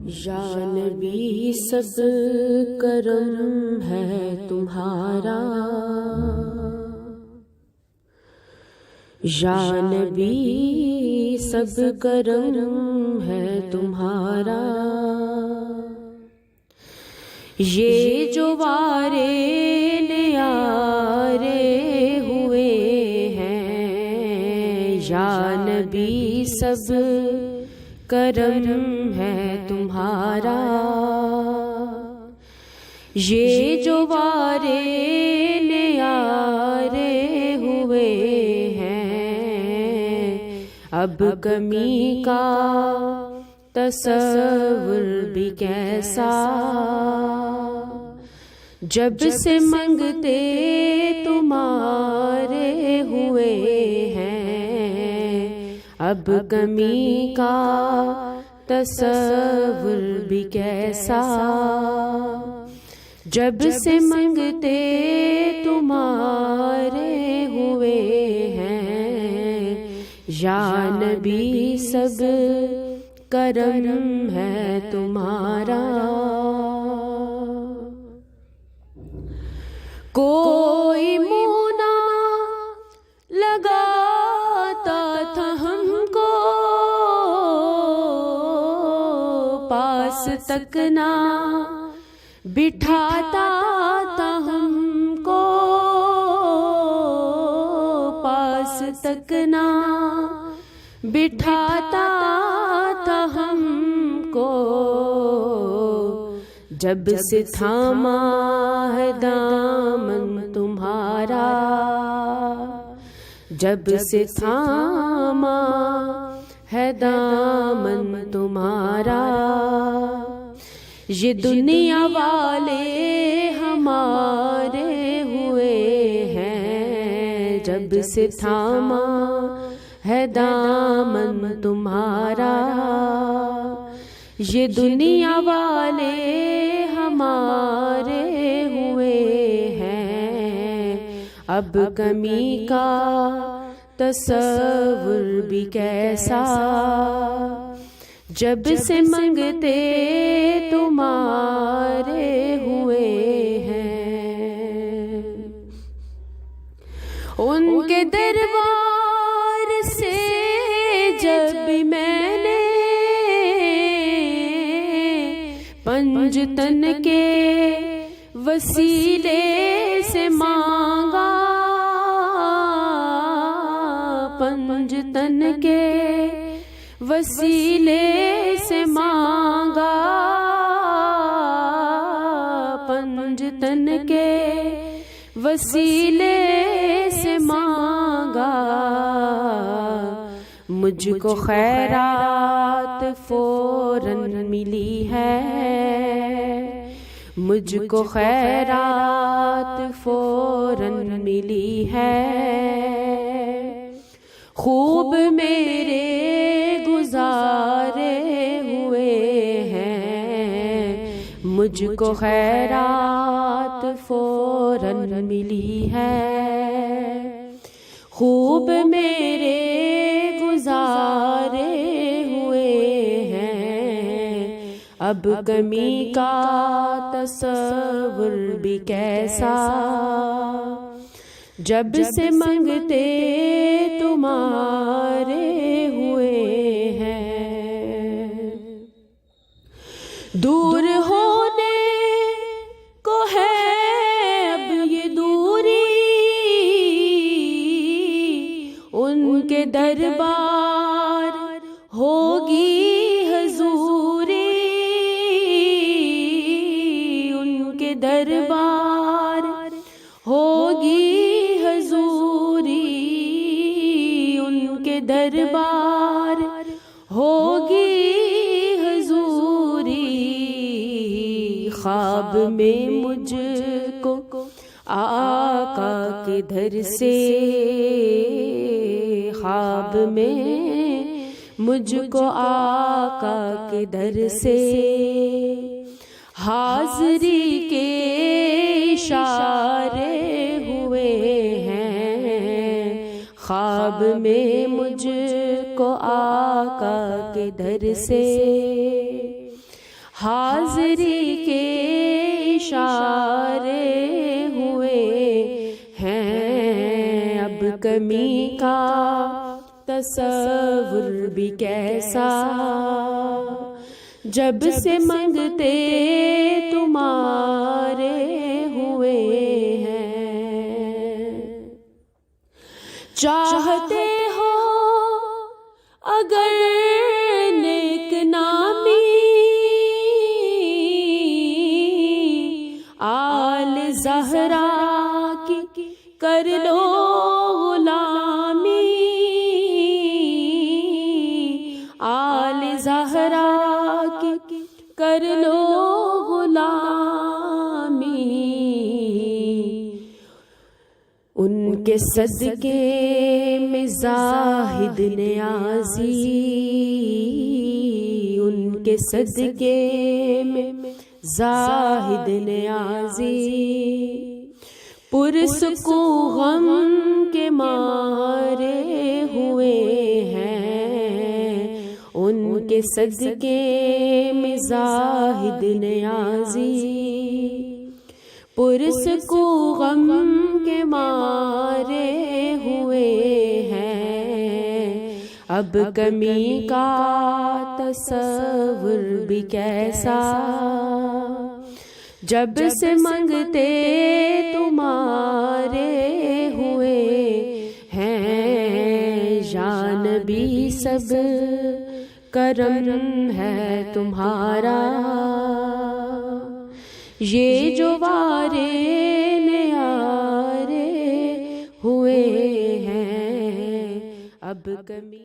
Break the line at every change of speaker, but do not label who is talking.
یا نبی سب کرم ہے تمہارا، یا نبی سب کرم ہے تمہارا، یہ جو وارے نیارے ہوئے ہیں، یا نبی سب کرم ہے تمہارا، یہ جو وارے نیارے ہوئے ہیں، اب کمی کا تصور بھی کیسا، جب سے منگتے تمہارے ہوئے ہیں، اب کمی کا تصور بھی کیسا، جب سے منگتے تمہارے ہوئے ہیں، یا نبی سب کرم ہے تمہارا، کوئی منہ نہ لگاتا تھا ہم کو، پاس تک نہ بٹھاتا تھا ہم کو، پاس تک نہ بٹھاتا تھا ہم کو، جب سے تھاما ہے دامن تمہارا، جب سے تھاما ہے دامن تمہارا، یہ دنیا والے ہمارے ہوئے ہیں، جب سے تھاما ہے دامن تمہارا، یہ دنیا والے ہمارے ہوئے ہیں، اب کمی کا تصور بھی کیسا، جب سے منگتے تمہارے ہوئے ہیں، ان کے دربار سے جب میں نے پنج تن کے وسیلے سے مانگا، پنج تن کے وسیلے سے مانگا، پنج تن کے وسیلے سے مانگا، مجھ کو خیرات فوراً ملی ہے، مجھ کو خیرات فوراً ملی ہے، خوب میرے گزارے ہوئے ہیں، مجھ کو خیرات فوراً ملی ہے، خوب میرے گزارے ہوئے ہیں، اب کمی کا تصور بھی کیسا، جب سے منگتے تمہارے ہوئے ہیں، دور ہونے کو ہے اب یہ دوری، ان کے دربار ہوگی حضوری، ان کے دربار ہوگی حضوری، ان کے دربار ہوگی حضوری، خواب میں مجھ کو آقا کے در سے، خواب میں مجھ کو آقا کے در سے حاضری کے اشارے ہوئے ہیں، خواب میں مجھ کو آقا کے در سے حاضری کے اشارے ہوئے ہیں، اب کمی کا تصور بھی کیسا، جب سے منگتے تمہارے ہوئے ہیں۔ چاہتے ہو اگر نیک نامی، آل زہرا کی کر لو غلامی، آل زہرا کی کر لو غلامی، ان کے صدقے میں زاہد نیازی، ان کے صدقے میں زاہد نیازی، پرسکو غم کے مارے ہوئے ہیں، ان کے صدقے میں زاہد نیازی، پرسکو غم کے مارے ہوئے ہیں، اب کمی کا تصور بھی کیسا، جب سے منگتے تمہارے ہوئے ہیں، یا نبی سب کرم ہے تمہارا، یہ جو وارے نیارے ہوئے ہیں، اب کمی